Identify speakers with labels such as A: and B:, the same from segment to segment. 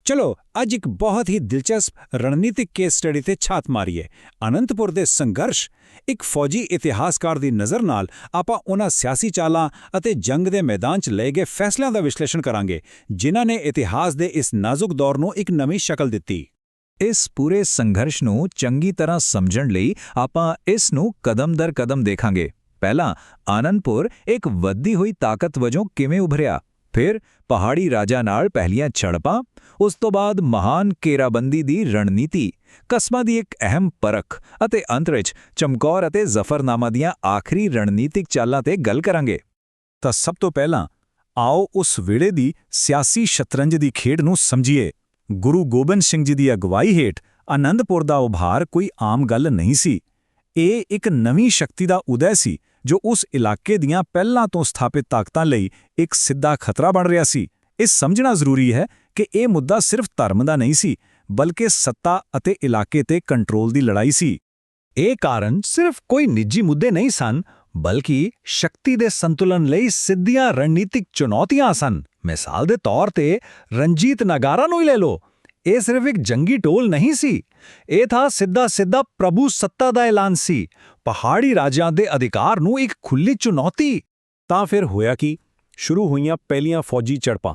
A: ਚਲੋ ਅੱਜ ਇੱਕ ਬਹੁਤ ਹੀ ਦਿਲਚਸਪ ਰਣਨੀਤਿਕ ਕੇਸ ਸਟੱਡੀ ਤੇ ਛਾਤ ਮਾਰੀਏ। ਅਨੰਤਪੁਰ ਦੇ ਸੰਘਰਸ਼। ਇੱਕ ਫੌਜੀ ਇਤਿਹਾਸਕਾਰ ਦੀ ਨਜ਼ਰ ਨਾਲ ਆਪਾਂ ਉਹਨਾਂ ਸਿਆਸੀ ਚਾਲਾਂ ਅਤੇ ਜੰਗ ਦੇ ਮੈਦਾਨ 'ਚ ਲਏ ਗਏ ਫੈਸਲਿਆਂ ਦਾ ਵਿਸ਼ਲੇਸ਼ਣ ਕਰਾਂਗੇ, ਜਿਨ੍ਹਾਂ ਨੇ ਇਤਿਹਾਸ ਦੇ ਇਸ ਨਾਜ਼ੁਕ ਦੌਰ ਨੂੰ ਇੱਕ ਨਵੀਂ ਸ਼ਕਲ ਦਿੱਤੀ।
B: ਇਸ ਪੂਰੇ ਸੰਘਰਸ਼ ਨੂੰ ਚੰਗੀ ਤਰ੍ਹਾਂ ਸਮਝਣ ਲਈ ਆਪਾਂ ਇਸ ਨੂੰ ਕਦਮ ਦਰ ਕਦਮ ਦੇਖਾਂਗੇ। ਪਹਿਲਾਂ ਆਨੰਦਪੁਰ ਇੱਕ ਵੱਧਦੀ ਹੋਈ ਤਾਕਤ ਵਜੋਂ ਕਿਵੇਂ ਉਭਰਿਆ, ਫਿਰ ਪਹਾੜੀ ਰਾਜਾ ਨਾਲ ਪਹਿਲੀਆਂ ਝੜਪਾਂ, ਉਸ ਤੋਂ ਬਾਅਦ ਮਹਾਨ ਘੇਰਾਬੰਦੀ ਦੀ ਰਣਨੀਤੀ, ਕਸਮਾਂ ਦੀ ਇੱਕ ਅਹਿਮ ਪਰਖ ਅਤੇ ਅੰਤ ਵਿੱਚ ਚਮਕੌਰ ਅਤੇ ਜ਼ਫਰਨਾਮਾ ਦੀਆਂ ਆਖਰੀ ਰਣਨੀਤਿਕ ਚਾਲਾਂ ਤੇ ਗੱਲ ਕਰਾਂਗੇ।
A: ਤਾਂ ਸਭ ਤੋਂ ਪਹਿਲਾਂ ਆਓ ਉਸ ਵੇਲੇ ਦੀ ਸਿਆਸੀ ਸ਼ਤਰੰਜ ਦੀ ਖੇਡ ਨੂੰ ਸਮਝੀਏ। ਗੁਰੂ ਗੋਬਿੰਦ ਸਿੰਘ ਜੀ ਦੀ ਅਗਵਾਈ ਹੇਠ ਆਨੰਦਪੁਰ ਦਾ ਉਭਾਰ ਕੋਈ ਆਮ ਗੱਲ ਨਹੀਂ ਸੀ। ਇਹ ਇੱਕ ਨਵੀਂ ਸ਼ਕਤੀ ਦਾ ਉਦੈ ਸੀ ਜੋ ਉਸ ਇਲਾਕੇ ਦੀਆਂ ਪਹਿਲਾਂ ਤੋਂ ਸਥਾਪਿਤ ਤਾਕਤਾਂ ਲਈ ਇੱਕ ਸਿੱਧਾ ਖਤਰਾ ਬਣ ਰਿਹਾ ਸੀ। ਇਹ ਸਮਝਣਾ ਜ਼ਰੂਰੀ ਹੈ ਕਿ ਇਹ ਮੁੱਦਾ ਸਿਰਫ ਧਰਮ ਦਾ ਨਹੀਂ ਸੀ, ਬਲਕਿ ਸੱਤਾ ਅਤੇ ਇਲਾਕੇ ਤੇ ਕੰਟਰੋਲ ਦੀ ਲੜਾਈ ਸੀ। ਇਹ ਕਾਰਨ ਸਿਰਫ ਕੋਈ ਨਿੱਜੀ ਮੁੱਦੇ ਨਹੀਂ ਸਨ, ਬਲਕਿ ਸ਼ਕਤੀ ਦੇ ਸੰਤੁਲਨ ਲਈ ਸਿੱਧੀਆਂ ਰਣਨੀਤਿਕ ਚੁਣੌਤੀਆਂ ਸਨ। ਮਿਸਾਲ ਦੇ ਤੌਰ ਤੇ ਰਣਜੀਤ ਨਗਾਰਾ ਨੂੰ ਹੀ ਲੈ ਲਓ। ਇਹ ਸਿਰਫ ਇੱਕ ਜੰਗੀ ਟੋਲ ਨਹੀਂ ਸੀ, ਇਹ ਥਾ ਸਿੱਧਾ ਪ੍ਰਭੂ ਸੱਤਾ ਦਾ ਐਲਾਨ ਸੀ, ਪਹਾੜੀ ਰਾਜਿਆਂ ਦੇ ਅਧਿਕਾਰ ਨੂੰ ਇੱਕ ਖੁੱਲੀ ਚੁਣੌਤੀ। ਤਾਂ ਫਿਰ ਹੋਇਆ ਕੀ? ਸ਼ੁਰੂ ਹੋਈਆਂ ਪਹਿਲੀਆਂ ਫੌਜੀ ਝੜਪਾਂ।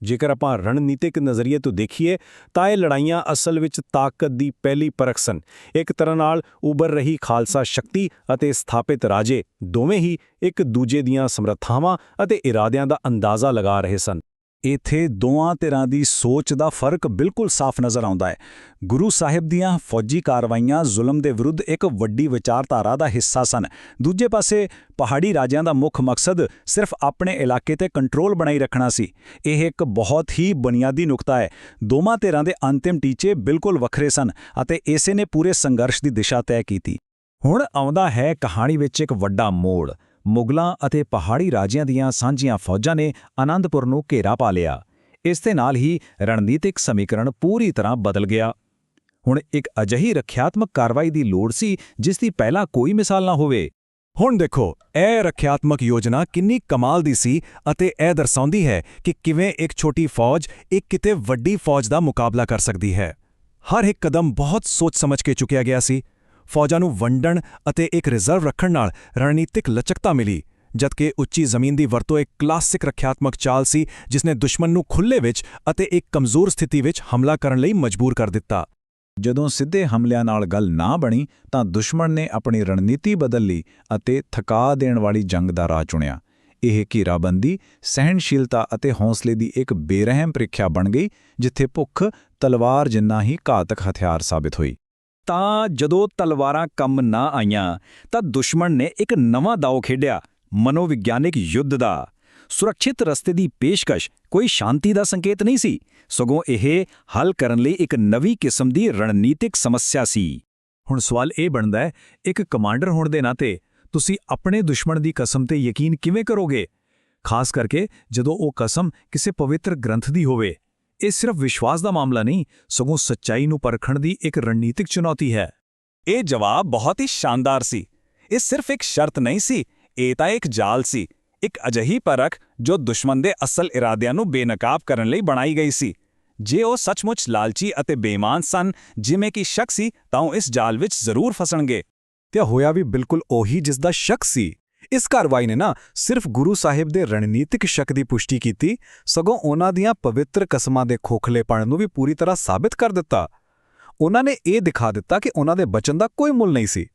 A: ਜੇਕਰ ਆਪਾਂ ਰਣਨੀਤਿਕ ਨਜ਼ਰੀਏ ਤੋਂ ਦੇਖੀਏ ਤਾਂ ਇਹ ਲੜਾਈਆਂ ਅਸਲ ਵਿੱਚ ਤਾਕਤ ਦੀ ਪਹਿਲੀ ਪਰਖ ਸਨ। ਇੱਕ ਤਰ੍ਹਾਂ ਨਾਲ ਉੱਭਰ ਰਹੀ ਖਾਲਸਾ ਸ਼ਕਤੀ ਅਤੇ ਸਥਾਪਿਤ ਰਾਜੇ ਦੋਵੇਂ ਹੀ ਇੱਕ ਦੂਜੇ ਦੀਆਂ ਸਮਰੱਥਾਵਾਂ ਅਤੇ ਇਰਾਦਿਆਂ ਦਾ ਅੰਦਾਜ਼ਾ ਲਗਾ ਰਹੇ ਸਨ। ਇੱਥੇ ਦੋਵਾਂ ਧਿਰਾਂ ਦੀ ਸੋਚ ਦਾ ਫਰਕ ਬਿਲਕੁਲ ਸਾਫ਼ ਨਜ਼ਰ ਆਉਂਦਾ ਹੈ। ਗੁਰੂ ਸਾਹਿਬ ਦੀਆਂ ਫੌਜੀ ਕਾਰਵਾਈਆਂ ਜ਼ੁਲਮ ਦੇ ਵਿਰੁੱਧ ਇੱਕ ਵੱਡੀ ਵਿਚਾਰਧਾਰਾ ਦਾ ਹਿੱਸਾ ਸਨ। ਦੂਜੇ ਪਾਸੇ ਪਹਾੜੀ ਰਾਜਿਆਂ ਦਾ ਮੁੱਖ ਮਕਸਦ ਸਿਰਫ ਆਪਣੇ ਇਲਾਕੇ ਤੇ ਕੰਟਰੋਲ ਬਣਾਈ ਰੱਖਣਾ ਸੀ। ਇਹ ਇੱਕ ਬਹੁਤ ਹੀ ਬੁਨਿਆਦੀ ਨੁਕਤਾ ਹੈ। ਦੋਵਾਂ ਧਿਰਾਂ ਦੇ ਅੰਤਿਮ ਟੀਚੇ ਬਿਲਕੁਲ ਵੱਖਰੇ ਸਨ ਅਤੇ ਇਸੇ ਨੇ ਪੂਰੇ ਸੰਘਰਸ਼ ਦੀ ਦਿਸ਼ਾ ਤੈਅ ਕੀਤੀ। ਹੁਣ ਆਉਂਦਾ ਹੈ ਕਹਾਣੀ ਵਿੱਚ ਇੱਕ ਵੱਡਾ ਮੋੜ। ਮੁਗਲਾਂ ਅਤੇ ਪਹਾੜੀ ਰਾਜਿਆਂ ਦੀਆਂ ਸਾਂਝੀਆਂ ਫੌਜਾਂ ਨੇ ਆਨੰਦਪੁਰ ਨੂੰ ਘੇਰਾ ਪਾ ਲਿਆ। ਇਸ ਦੇ ਨਾਲ ਹੀ ਰਣਨੀਤਿਕ ਸਮੀਕਰਨ ਪੂਰੀ ਤਰ੍ਹਾਂ ਬਦਲ ਗਿਆ। ਹੁਣ ਇੱਕ ਅਜਿਹੀ ਰੱਖਿਆਤਮਕ ਕਾਰਵਾਈ ਦੀ ਲੋੜ ਸੀ ਜਿਸ ਦੀ ਪਹਿਲਾਂ ਕੋਈ ਮਿਸਾਲ ਨਾ ਹੋਵੇ। ਹੁਣ ਦੇਖੋ, ਇਹ ਰੱਖਿਆਤਮਕ ਯੋਜਨਾ ਕਿੰਨੀ ਕਮਾਲ ਦੀ ਸੀ ਅਤੇ ਇਹ ਦਰਸਾਉਂਦੀ ਹੈ ਕਿ ਕਿਵੇਂ ਇੱਕ ਛੋਟੀ ਫੌਜ ਇੱਕ ਕਿਤੇ ਵੱਡੀ ਫੌਜ ਦਾ ਮੁਕਾਬਲਾ ਕਰ ਸਕਦੀ ਹੈ। ਹਰ ਇੱਕ ਕਦਮ ਬਹੁਤ ਸੋਚ ਸਮਝ ਕੇ ਚੁੱਕਿਆ ਗਿਆ ਸੀ। ਫੌਜਾਂ ਨੂੰ ਵੰਡਣ ਅਤੇ ਇੱਕ ਰਿਜ਼ਰਵ ਰੱਖਣ ਨਾਲ ਰਣਨੀਤਿਕ ਲਚਕਤਾ ਮਿਲੀ, ਜਦਕਿ ਉੱਚੀ ਜ਼ਮੀਨ ਦੀ ਵਰਤੋਂ ਇੱਕ ਕਲਾਸਿਕ ਰੱਖਿਆਤਮਕ ਚਾਲ ਸੀ ਜਿਸ ਨੇ ਦੁਸ਼ਮਣ ਨੂੰ ਖੁੱਲ੍ਹੇ ਵਿੱਚ ਅਤੇ ਇੱਕ ਕਮਜ਼ੋਰ ਸਥਿਤੀ ਵਿੱਚ ਹਮਲਾ ਕਰਨ ਲਈ ਮਜਬੂਰ ਕਰ ਦਿੱਤਾ। ਜਦੋਂ ਸਿੱਧੇ ਹਮਲਿਆਂ ਨਾਲ ਗੱਲ ਨਾ ਬਣੀ ਤਾਂ ਦੁਸ਼ਮਣ ਨੇ ਆਪਣੀ ਰਣਨੀਤੀ ਬਦਲ ਲਈ ਅਤੇ ਥਕਾ ਦੇਣ ਵਾਲੀ ਜੰਗ ਦਾ ਰਾਹ ਚੁਣਿਆ। ਇਹ ਘੇਰਾਬੰਦੀ ਸਹਿਣਸ਼ੀਲਤਾ ਅਤੇ ਹੌਸਲੇ ਦੀ ਇੱਕ ਬੇਰਹਿਮ ਪ੍ਰੀਖਿਆ ਬਣ ਗਈ, ਜਿੱਥੇ ਭੁੱਖ ਤਲਵਾਰ ਜਿੰਨਾ ਹੀ ਘਾਤਕ ਹਥਿਆਰ ਸਾਬਿਤ ਹੋਈ। ਤਾਂ ਜਦੋਂ ਤਲਵਾਰਾਂ ਕੰਮ ਨਾ ਆਈਆਂ ਤਾਂ ਦੁਸ਼ਮਣ ਨੇ ਇੱਕ ਨਵਾਂ ਦਾਅ ਖੇਡਿਆ, ਮਨੋਵਿਗਿਆਨਿਕ ਯੁੱਧ ਦਾ। ਸੁਰੱਖਿਅਤ ਰਸਤੇ ਦੀ ਪੇਸ਼ਕਸ਼ ਕੋਈ ਸ਼ਾਂਤੀ ਦਾ ਸੰਕੇਤ ਨਹੀਂ ਸੀ, ਸਗੋਂ ਇਹ ਹੱਲ ਕਰਨ ਲਈ ਇੱਕ ਨਵੀਂ ਕਿਸਮ ਦੀ ਰਣਨੀਤਿਕ ਸਮੱਸਿਆ ਸੀ। ਹੁਣ ਸਵਾਲ ਇਹ ਬਣਦਾ ਹੈ, ਇੱਕ ਕਮਾਂਡਰ ਹੋਣ ਦੇ ਨਾਤੇ ਤੁਸੀਂ ਆਪਣੇ ਦੁਸ਼ਮਣ ਦੀ ਕਸਮ ਤੇ ਯਕੀਨ ਕਿਵੇਂ ਕਰੋਗੇ, ਖਾਸ ਕਰਕੇ ਜਦੋਂ ਉਹ ਕਸਮ ਕਿਸੇ ਪਵਿੱਤਰ ਗ੍ਰੰਥ ਦੀ ਹੋਵੇ। ਇਹ ਸਿਰਫ ਵਿਸ਼ਵਾਸ ਦਾ ਮਾਮਲਾ ਨਹੀਂ, ਸਗੋਂ ਸੱਚਾਈ ਨੂੰ ਪਰਖਣ ਦੀ ਇੱਕ ਰਣਨੀਤਿਕ ਚੁਣੌਤੀ ਹੈ। ਇਹ ਜਵਾਬ ਬਹੁਤ ਹੀ ਸ਼ਾਨਦਾਰ ਸੀ। ਇਹ ਸਿਰਫ ਇੱਕ ਸ਼ਰਤ ਨਹੀਂ ਸੀ, ਇਹ ਤਾਂ ਇੱਕ ਜਾਲ ਸੀ, ਇੱਕ ਅਜਿਹੀ ਪਰਖ ਜੋ ਦੁਸ਼ਮਣ ਦੇ ਅਸਲ ਇਰਾਦਿਆਂ ਨੂੰ ਬੇਨਕਾਬ ਕਰਨ ਲਈ ਬਣਾਈ ਗਈ ਸੀ। ਜੇ ਉਹ ਸੱਚਮੁੱਚ ਲਾਲਚੀ ਅਤੇ ਬੇਈਮਾਨ ਸਨ ਜਿਵੇਂ ਕਿ ਸ਼ੱਕ ਸੀ, ਤਾਂ ਉਹ ਇਸ ਜਾਲ ਵਿੱਚ ਜ਼ਰੂਰ ਫਸਣਗੇ। ਤੇ ਹੋਇਆ ਵੀ ਬਿਲਕੁਲ ਉਹੀ ਜਿਸ ਦਾ ਸ਼ੱਕ ਸੀ। ਇਸ ਕਾਰਵਾਈ ਨੇ ਨਾ ਸਿਰਫ ਗੁਰੂ ਸਾਹਿਬ ਦੇ ਰਣਨੀਤਿਕ ਸ਼ੱਕ ਦੀ ਪੁਸ਼ਟੀ ਕੀਤੀ, ਸਗੋਂ ਉਹਨਾਂ ਦੀਆਂ ਪਵਿੱਤਰ ਕਸਮਾਂ ਦੇ ਖੋਖਲੇਪਣ ਨੂੰ ਵੀ ਪੂਰੀ ਤਰ੍ਹਾਂ ਸਾਬਿਤ ਕਰ ਦਿੱਤਾ। ਉਹਨਾਂ ਨੇ ਇਹ ਦਿਖਾ ਦਿੱਤਾ ਕਿ ਉਹਨਾਂ ਦੇ ਬਚਨ ਦਾ ਕੋਈ ਮੁੱਲ ਨਹੀਂ ਸੀ।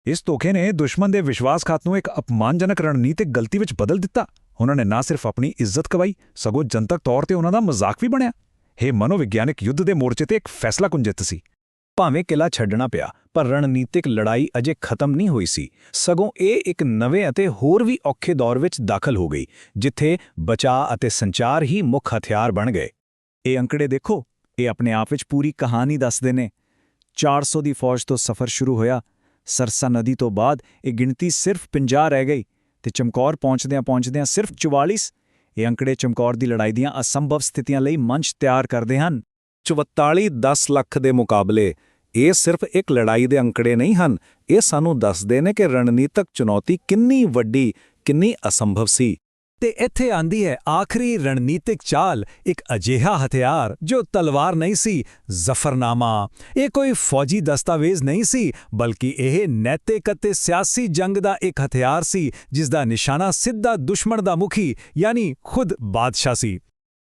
A: ਇਸ ਧੋਖੇ ਨੇ ਦੁਸ਼ਮਣ ਦੇ ਵਿਸ਼ਵਾਸਘਾਤ ਨੂੰ ਇੱਕ ਅਪਮਾਨਜਨਕ ਰਣਨੀਤਿਕ ਗਲਤੀ ਵਿੱਚ ਬਦਲ ਦਿੱਤਾ। ਉਹਨਾਂ ਨੇ ਨਾ ਸਿਰਫ ਆਪਣੀ ਇੱਜ਼ਤ ਗਵਾਈ, ਸਗੋਂ ਜਨਤਕ ਤੌਰ ਤੇ ਉਹਨਾਂ ਦਾ ਮਜ਼ਾਕ ਵੀ ਬਣਿਆ। ਇਹ ਮਨੋਵਿਗਿਆਨਿਕ ਯੁੱਧ ਦੇ ਮੋਰਚੇ ਤੇ ਇੱਕ ਫੈਸਲਾਕੁਨ ਜਿੱਤ ਸੀ। ਭਾਵੇਂ ਕਿਲਾ ਛੱਡਣਾ ਪਿਆ, ਪਰ ਰਣਨੀਤਿਕ ਲੜਾਈ ਅਜੇ ਖਤਮ ਨਹੀਂ ਹੋਈ ਸੀ, ਸਗੋਂ ਇਹ ਇੱਕ ਨਵੇਂ ਅਤੇ ਹੋਰ ਵੀ ਔਖੇ ਦੌਰ ਵਿੱਚ ਦਾਖਲ ਹੋ ਗਈ, ਜਿੱਥੇ ਬਚਾਅ ਅਤੇ ਸੰਚਾਰ ਹੀ ਮੁੱਖ ਹਥਿਆਰ ਬਣ ਗਏ। ਇਹ ਅੰਕੜੇ ਦੇਖੋ, ਇਹ ਆਪਣੇ ਆਪ ਵਿੱਚ ਪੂਰੀ ਕਹਾਣੀ ਦੱਸਦੇ ਨੇ। 400 ਦੀ ਫੌਜ ਤੋਂ ਸਫ਼ਰ ਸ਼ੁਰੂ ਹੋਇਆ, ਸਰਸਾ ਨਦੀ ਤੋਂ ਬਾਅਦ ਇਹ ਗਿਣਤੀ ਸਿਰਫ 50 ਰਹਿ ਗਈ ਤੇ ਚਮਕੌਰ ਪਹੁੰਚਦਿਆਂ ਸਿਰਫ 44। ਇਹ ਅੰਕੜੇ ਚਮਕੌਰ ਦੀ ਲੜਾਈ ਦੀਆਂ ਅਸੰਭਵ ਸਥਿਤੀਆਂ ਲਈ ਮੰਚ ਤਿਆਰ ਕਰਦੇ ਹਨ। 44-10 ਲੱਖ ਦੇ ਮੁਕਾਬਲੇ ਇਹ ਸਿਰਫ ਇੱਕ ਲੜਾਈ ਦੇ ਅੰਕੜੇ ਨਹੀਂ ਹਨ, ਇਹ ਸਾਨੂੰ ਦੱਸਦੇ ਨੇ ਕਿ ਰਣਨੀਤਕ ਚੁਣੌਤੀ ਕਿੰਨੀ ਵੱਡੀ, ਕਿੰਨੀ ਅਸੰਭਵ ਸੀ। ਤੇ ਇੱਥੇ ਆਂਦੀ ਹੈ ਆਖਰੀ ਰਣਨੀਤਿਕ ਚਾਲ, ਇੱਕ ਅਜਿਹਾ ਹਥਿਆਰ ਜੋ ਤਲਵਾਰ ਨਹੀਂ ਸੀ, ਜ਼ਫਰਨਾਮਾ। ਇਹ ਕੋਈ ਫੌਜੀ ਦਸਤਾਵੇਜ਼ ਨਹੀਂ ਸੀ, ਬਲਕਿ ਇਹ ਨੈਤਿਕ ਅਤੇ ਸਿਆਸੀ ਜੰਗ ਦਾ ਇੱਕ ਹਥਿਆਰ ਸੀ, ਜਿਸ ਦਾ ਨਿਸ਼ਾਨਾ ਸਿੱਧਾ ਦੁਸ਼ਮਣ ਦਾ ਮੁਖੀ ਯਾਨੀ ਖੁਦ ਬਾਦਸ਼ਾਹ ਸੀ।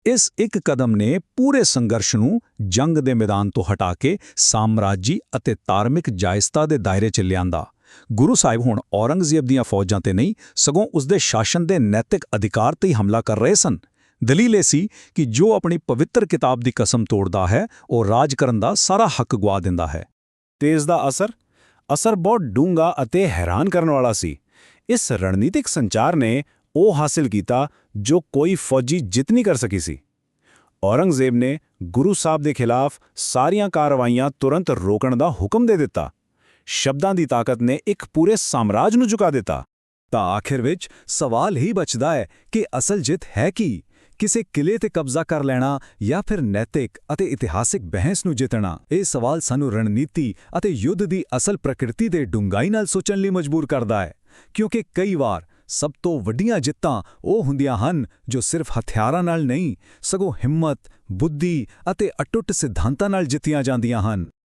B: ਇਸ ਇੱਕ ਕਦਮ ਨੇ ਪੂਰੇ ਸੰਘਰਸ਼ ਨੂੰ ਜੰਗ ਦੇ ਮੈਦਾਨ ਤੋਂ ਹਟਾ ਕੇ ਸਾਮਰਾਜੀ ਅਤੇ ਧਾਰਮਿਕ ਜਾਇਜ਼ਤਾ ਦੇ ਦਾਇਰੇ 'ਚ ਲਿਆਂਦਾ। ਗੁਰੂ ਸਾਹਿਬ ਹੁਣ ਔਰੰਗਜ਼ੇਬ ਦੀਆਂ ਫੌਜਾਂ ਤੇ ਨਹੀਂ, ਸਗੋਂ ਉਸਦੇ ਸ਼ਾਸਨ ਦੇ ਨੈਤਿਕ ਅਧਿਕਾਰ ਤੇ ਹੀ ਹਮਲਾ ਕਰ ਰਹੇ ਸਨ। ਦਲੀਲ ਇਹ ਸੀ ਕਿ ਜੋ ਆਪਣੀ ਪਵਿੱਤਰ ਕਿਤਾਬ ਦੀ ਕਸਮ ਤੋੜਦਾ ਹੈ, ਉਹ ਰਾਜ ਕਰਨ ਦਾ ਸਾਰਾ ਹੱਕ ਗਵਾ ਦਿੰਦਾ ਹੈ।
C: ਤੇ ਇਸ ਦਾ ਅਸਰ ਬਹੁਤ ਡੂੰਘਾ ਅਤੇ ਹੈਰਾਨ ਕਰਨ ਵਾਲਾ ਸੀ। ਇਸ ਰਣਨੀਤਿਕ ਸੰਚਾਰ ਨੇ ਉਹ ਹਾਸਿਲ ਕੀਤਾ ਜੋ ਕੋਈ ਫੌਜੀ ਜਿੱਤ ਨਹੀਂ ਕਰ ਸਕੀ ਸੀ। ਔਰੰਗਜ਼ੇਬ ਨੇ ਗੁਰੂ ਸਾਹਿਬ ਦੇ ਖਿਲਾਫ ਸਾਰੀਆਂ ਕਾਰਵਾਈਆਂ ਤੁਰੰਤ ਰੋਕਣ ਦਾ ਹੁਕਮ ਦੇ ਦਿੱਤਾ। ਸ਼ਬਦਾਂ ਦੀ ਤਾਕਤ ਨੇ ਇੱਕ ਪੂਰੇ ਸਾਮਰਾਜ ਨੂੰ ਝੁਕਾ ਦਿੱਤਾ।
A: ਤਾਂ ਆਖਿਰ ਵਿੱਚ ਸਵਾਲ ਹੀ ਬਚਦਾ ਹੈ ਕਿ ਅਸਲ ਜਿੱਤ ਹੈ ਕੀ? ਕਿਸੇ ਕਿਲੇ ਤੇ ਕਬਜ਼ਾ ਕਰ ਲੈਣਾ ਜਾਂ ਫਿਰ ਨੈਤਿਕ ਅਤੇ ਇਤਿਹਾਸਿਕ ਬਹਿਸ ਨੂੰ ਜਿੱਤਣਾ? ਇਹ ਸਵਾਲ ਸਾਨੂੰ ਰਣਨੀਤੀ ਅਤੇ ਯੁੱਧ ਦੀ ਅਸਲ ਪ੍ਰਕਿਰਤੀ ਦੇ ਡੂੰਘਾਈ ਨਾਲ ਸੋਚਣ ਲਈ ਮਜਬੂਰ ਕਰਦਾ ਹੈ, ਕਿਉਂਕਿ ਕਈ ਵਾਰ ਸਭ ਤੋਂ ਵੱਡੀਆਂ ਜਿੱਤਾਂ ਉਹ ਹੁੰਦੀਆਂ ਹਨ ਜੋ ਸਿਰਫ ਹਥਿਆਰਾਂ ਨਾਲ ਨਹੀਂ, ਸਗੋਂ ਹਿੰਮਤ, ਬੁੱਧੀ ਅਤੇ ਅਟੁੱਟ ਸਿਧਾਂਤਾਂ ਨਾਲ ਜਿੱਤੀਆਂ ਜਾਂਦੀਆਂ ਹਨ।